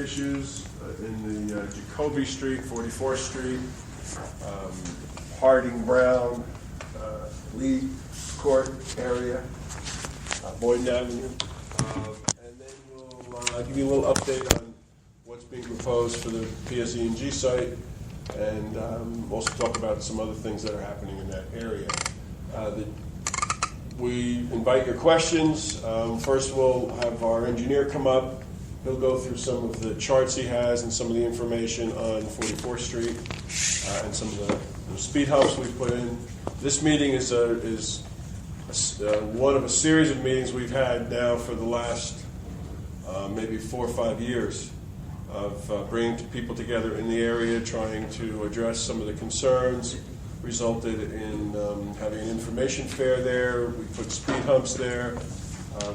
issues in the Jacoby Street, 44th Street, Harding Brown, Lee Court area, Boyden Avenue. And then we'll give you a little update on what's being proposed for the PSE&G site, and also talk about some other things that are happening in that area. We invite your questions. First we'll have our engineer come up. He'll go through some of the charts he has and some of the information on 44th Street and some of the speed humps we've put in. This meeting is one of a series of meetings we've had now for the last maybe 4 or 5 years of bringing people together in the area, trying to address some of the concerns. Resulted in having an information fair there. We put speed humps there.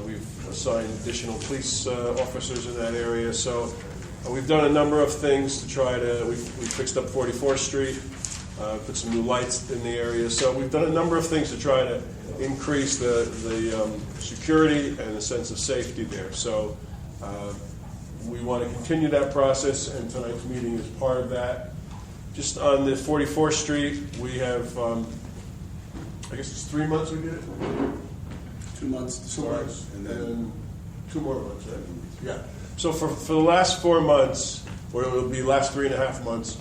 We've assigned additional police officers in that area. So we've done a number of things to try to, we fixed up 44th Street, put some new lights in the area. So we've done a number of things to try to increase the security and the sense of safety there. So we want to continue that process, and tonight's meeting is part of that. Just on the 44th Street, we have, I guess it's 3 months we did it? 2 months, and then 2 more months, right? Yeah. So for the last 4 months, or it'll be last 3.5 months,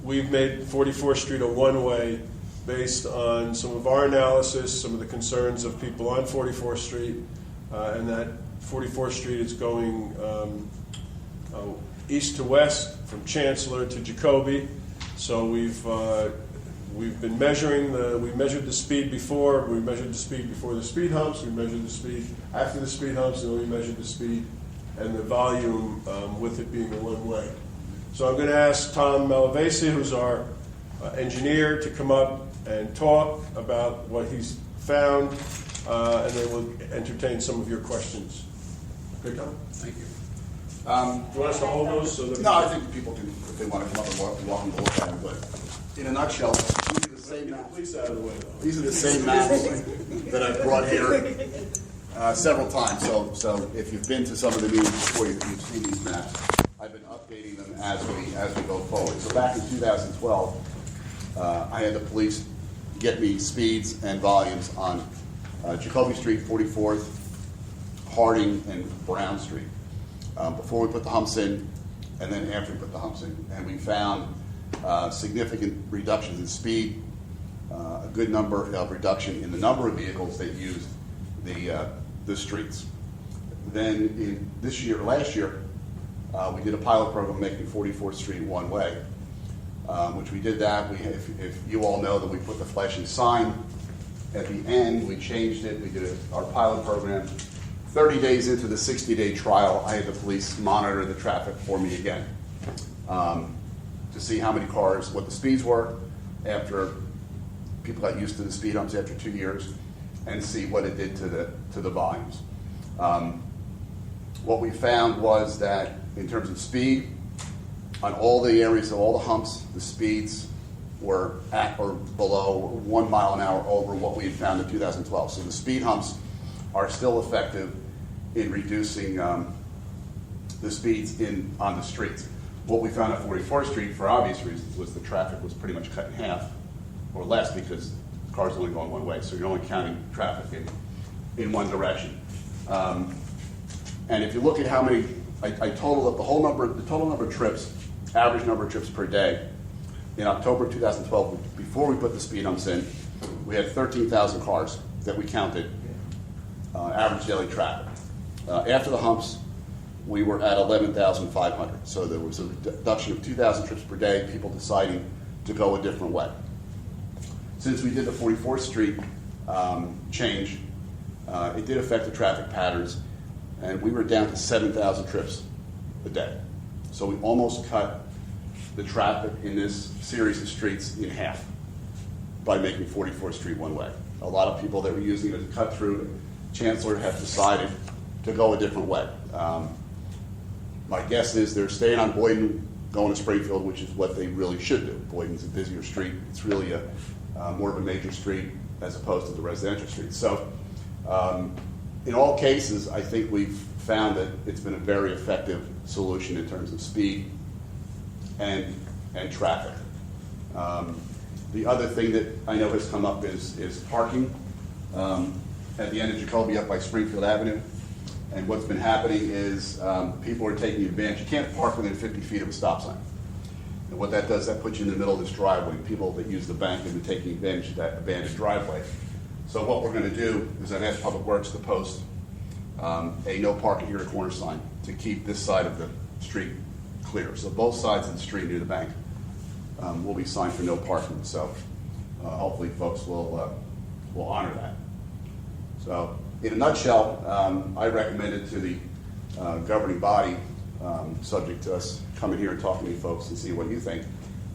we've made 44th Street a one-way based on some of our analysis, some of the concerns of people on 44th Street, and that 44th Street is going east to west from Chancellor to Jacoby. So we've been measuring we measured the speed before. We measured the speed before the speed humps. We measured the speed after the speed humps, and then we measured the speed and the volume with it being a one-way. So I'm going to ask Tom Malavasi, who's our engineer, to come up and talk about what he's found, and then we'll entertain some of your questions. Okay, Tom? Thank you. Do you want us to hold those? So that No, I think people can, if they want to come up and walk and look at them, but in a nutshell, these are the same maps. Police out of the way, though. These are the same maps that I've brought here several times. So if you've been to some of the meetings before, you've seen these maps. I've been updating them as we go forward. So back in 2012, I had the police get me speeds and volumes on Jacoby Street, 44th, Harding, and Brown Street. Before we put the humps in, and then after we put the humps in. And we found significant reductions in speed, a good number of reduction in the number of vehicles that used the streets. Then last year, we did a pilot program making 44th Street one way, which we did that. If you all know that we put the flashing sign at the end, we changed it. We did our pilot program. 30 days into the 60-day trial, I had the police monitor the traffic for me again to see how many cars, what the speeds were after people got used to the speed humps after 2 years, and see what it did to the volumes. What we found was that in terms of speed, on all the areas of all the humps, the speeds were at or below 1 mile an hour over what we had found in 2012. So the speed humps are still effective in reducing the speeds on the streets. What we found at 44th Street, for obvious reasons, was the traffic was pretty much cut in half or less because cars are only going one way, so you're only counting traffic in one direction. And if you look at how many, I totaled up the total number of trips, average number of trips per day. In October 2012, before we put the speed humps in, we had 13,000 cars that we counted. Average daily traffic. After the humps, we were at 11,500. So there was a reduction of 2,000 trips per day, people deciding to go a different way. Since we did the 44th Street change, it did affect the traffic patterns, and we were down to 7,000 trips a day. So we almost cut the traffic in this series of streets in half by making 44th Street one way. A lot of people that were using it as a cut through Chancellor have decided to go a different way. My guess is they're staying on Boyden, going to Springfield, which is what they really should do. Boyden's a busier street. It's really more of a major street as opposed to the residential street. So in all cases, I think we've found that it's been a very effective solution in terms of speed and traffic. The other thing that I know has come up is parking at the end of Jacoby up by Springfield Avenue. And what's been happening is people are taking advantage. You can't park within 50 feet of a stop sign. And what that does, that puts you in the middle of this driveway. People that use the bank have been taking advantage of that abandoned driveway. So what we're going to do is I've asked Public Works to post a no parking here at corner sign to keep this side of the street clear. So both sides of the street near the bank will be signed for no parking. So hopefully folks will honor that. So in a nutshell, I recommended to the governing body, subject to us coming here and talking to you folks and see what you think,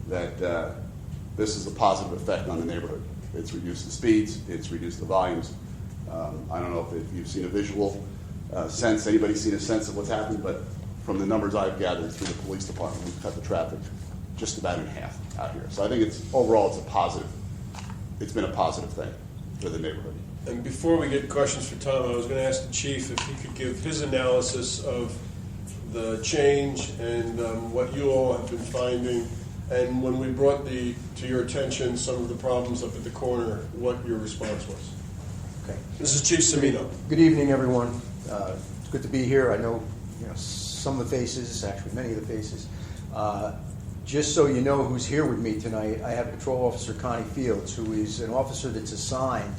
that this is a positive effect on the neighborhood. It's reduced the speeds, it's reduced the volumes. I don't know if you've seen a visual sense, anybody's seen a sense of what's happened, but from the numbers I've gathered through the police department, we've cut the traffic just about in half out here. So I think overall it's a positive. It's been a positive thing for the neighborhood. And before we get questions for Tom, I was going to ask the chief if he could give his analysis of the change and what you all have been finding, and when we brought to your attention some of the problems up at the corner, what your response was. Okay. This is Chief Semino. Good evening, everyone. It's good to be here. I know, some of the faces, actually many of the faces. Just so you know who's here with me tonight, I have Patrol Officer Connie Fields, who is an officer that's assigned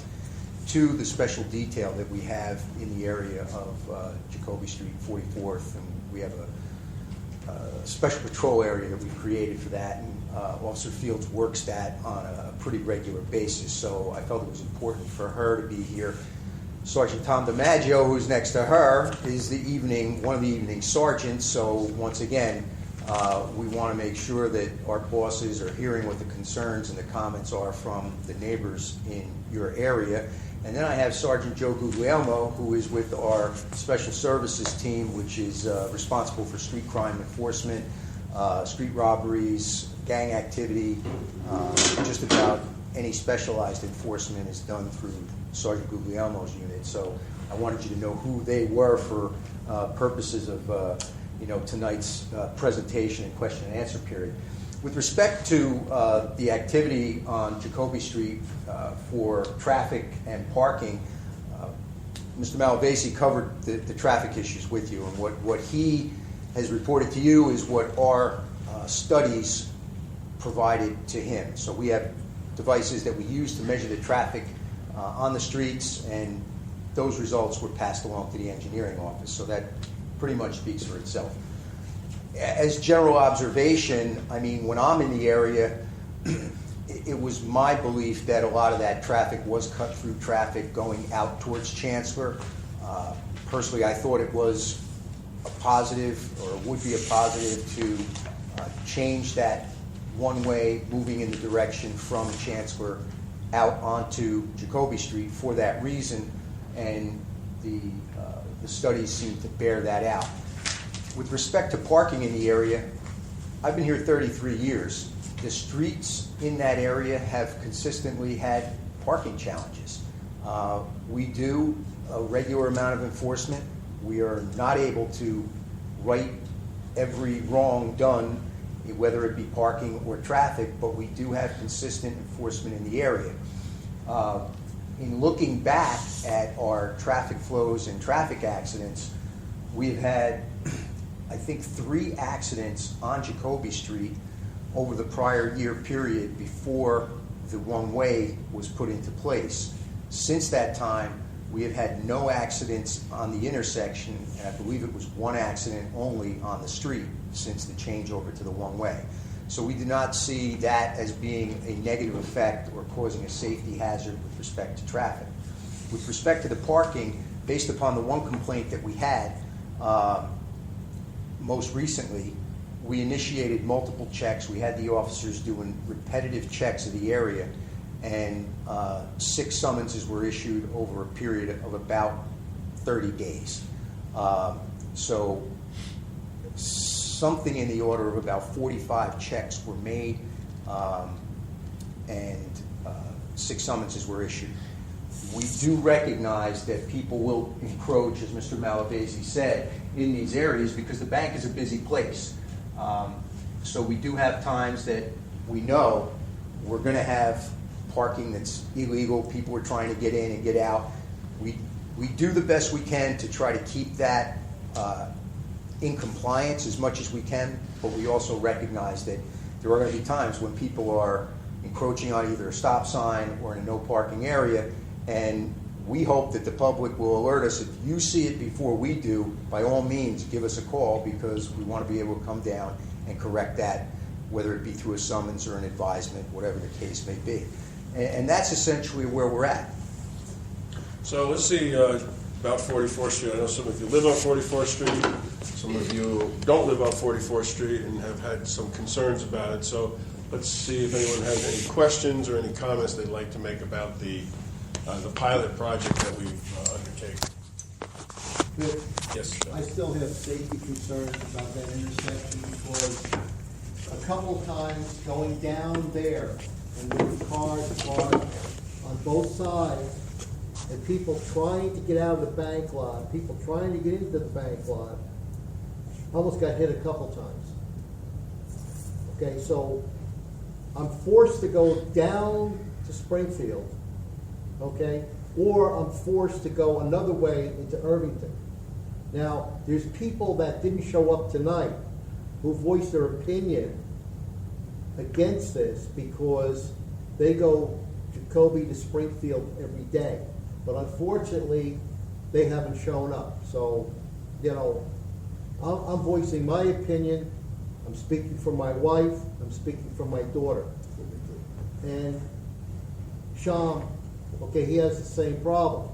to the special detail that we have in the area of Jacoby Street, 44th, and we have a special patrol area that we've created for that, and Officer Fields works that on a pretty regular basis, so I felt it was important for her to be here. Sergeant Tom DiMaggio, who's next to her, is one of the evening sergeants, so once again, we want to make sure that our bosses are hearing what the concerns and the comments are from the neighbors in your area. And then I have Sergeant Joe Guglielmo, who is with our Special Services team, which is responsible for street crime enforcement, street robberies, gang activity. Just about any specialized enforcement is done through Sergeant Guglielmo's unit. So I wanted you to know who they were for purposes of tonight's presentation and question and answer period. With respect to the activity on Jacoby Street for traffic and parking, Mr. Malavasi covered the traffic issues with you, and what he has reported to you is what our studies provided to him. So we have devices that we use to measure the traffic on the streets, and those results were passed along to the engineering office. So that pretty much speaks for itself. As general observation, I mean, when I'm in the area, it was my belief that a lot of that traffic was cut through traffic going out towards Chancellor. Personally, I thought it was a positive, or would be a positive, to change that one-way moving in the direction from Chancellor out onto Jacoby Street for that reason, and the studies seem to bear that out. With respect to parking in the area, I've been here 33 years. The streets in that area have consistently had parking challenges. We do a regular amount of enforcement. We are not able to right every wrong done, whether it be parking or traffic, but we do have consistent enforcement in the area. In looking back at our traffic flows and traffic accidents, we've had, I think, 3 accidents on Jacoby Street over the prior year period before the one-way was put into place. Since that time, we have had no accidents on the intersection, and I believe it was 1 accident only on the street since the changeover to the one-way. So we do not see that as being a negative effect or causing a safety hazard with respect to traffic. With respect to the parking, based upon the one complaint that we had most recently, we initiated multiple checks. We had the officers doing repetitive checks of the area, and 6 summonses were issued over a period of about 30 days. So something in the order of about 45 checks were made, and 6 summonses were issued. We do recognize that people will encroach, as Mr. Malavasi said, in these areas because the bank is a busy place. So we do have times that we know we're going to have parking that's illegal, people are trying to get in and get out. We do the best we can to try to keep that in compliance as much as we can, but we also recognize that there are going to be times when people are encroaching on either a stop sign or in a no parking area, and we hope that the public will alert us. If you see it before we do, by all means, give us a call, because we want to be able to come down and correct that, whether it be through a summons or an advisement, whatever the case may be. And that's essentially where we're at. So let's see about 44th Street. I know some of you live on 44th Street. Some of you don't live on 44th Street and have had some concerns about it. So let's see if anyone has any questions or any comments they'd like to make about the pilot project that we've undertaken. Good. Yes. I still have safety concerns about that intersection because a couple of times going down there and with cars parked on both sides and people trying to get out of the bank lot, people trying to get into the bank lot, almost got hit a couple times. Okay, so I'm forced to go down to Springfield, okay, or I'm forced to go another way into Irvington. Now, there's people that didn't show up tonight who voiced their opinion against this because they go Jacoby to Springfield every day. But unfortunately, they haven't shown up. So, you know, I'm voicing my opinion. I'm speaking for my wife. I'm speaking for my daughter. And Sean, okay, he has the same problem.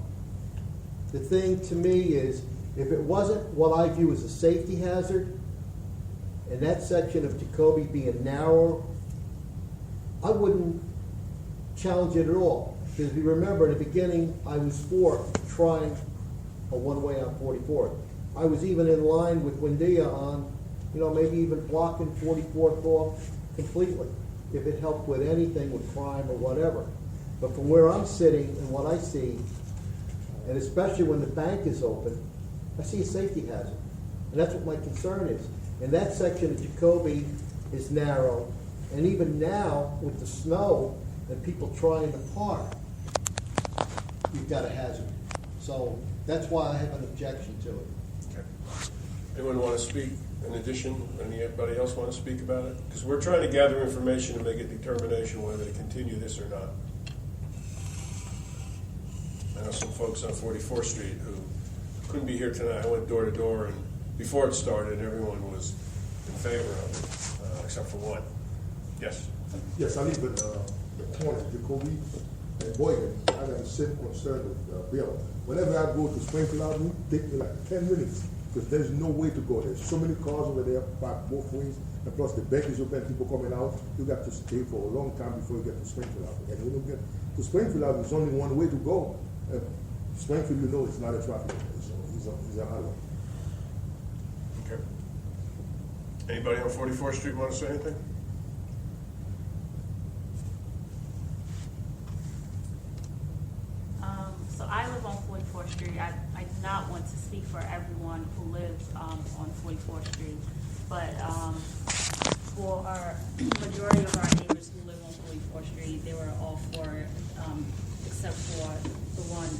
The thing to me is, if it wasn't what I view as a safety hazard, and that section of Jacoby being narrow, I wouldn't challenge it at all. Because if you remember, in the beginning, I was for trying a one-way on 44th. I was even in line with Wendia on, you know, maybe even blocking 44th off completely, if it helped with anything, with crime or whatever. But from where I'm sitting and what I see, and especially when the bank is open, I see a safety hazard. And that's what my concern is. And that section of Jacoby is narrow. And even now, with the snow and people trying to park, you've got a hazard. So that's why I have an objection to it. Okay. Anyone want to speak in addition? Anybody else want to speak about it? Because we're trying to gather information to make a determination whether to continue this or not. I know some folks on 44th Street who couldn't be here tonight. I went door to door, and before it started, everyone was in favor of it, except for one. Yes. Yes, I live in the corner, Jacoby and Boyden. I got the same concern with Bill. Whenever I go to Springfield Avenue, it takes me like 10 minutes because there's no way to go. There's so many cars over there parked both ways, and plus the bank is open, people coming out. You got to stay for a long time before you get to Springfield Avenue. And when you get to Springfield Avenue, there's only one way to go. Springfield, you know, it's not a traffic. It's a highway. Okay. Anybody on 44th Street want to say anything? So I live on 44th Street. I do not want to speak for everyone who lives on 44th Street, but for our majority of our neighbors who live on 44th Street, they were all for it, except for the one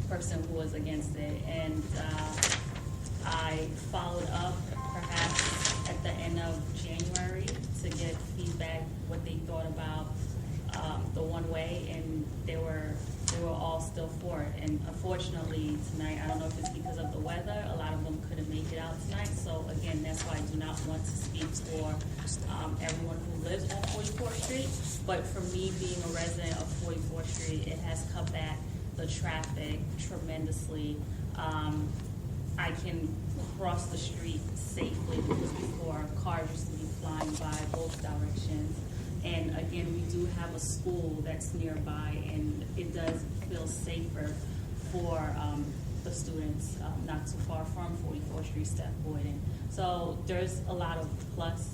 person who was against it. And I followed up perhaps at the end of January to get feedback, what they thought about the one way, and they were all still for it. And unfortunately tonight, I don't know if it's because of the weather, a lot of them couldn't make it out tonight. So again, that's why I do not want to speak for everyone who lives on 44th Street. But for me, being a resident of 44th Street, it has cut back the traffic tremendously. I can cross the street safely because before cars used to be flying by both directions. And again, we do have a school that's nearby, and it does feel safer for the students not too far from 44th Street, Steph Boyden. So there's a lot of plus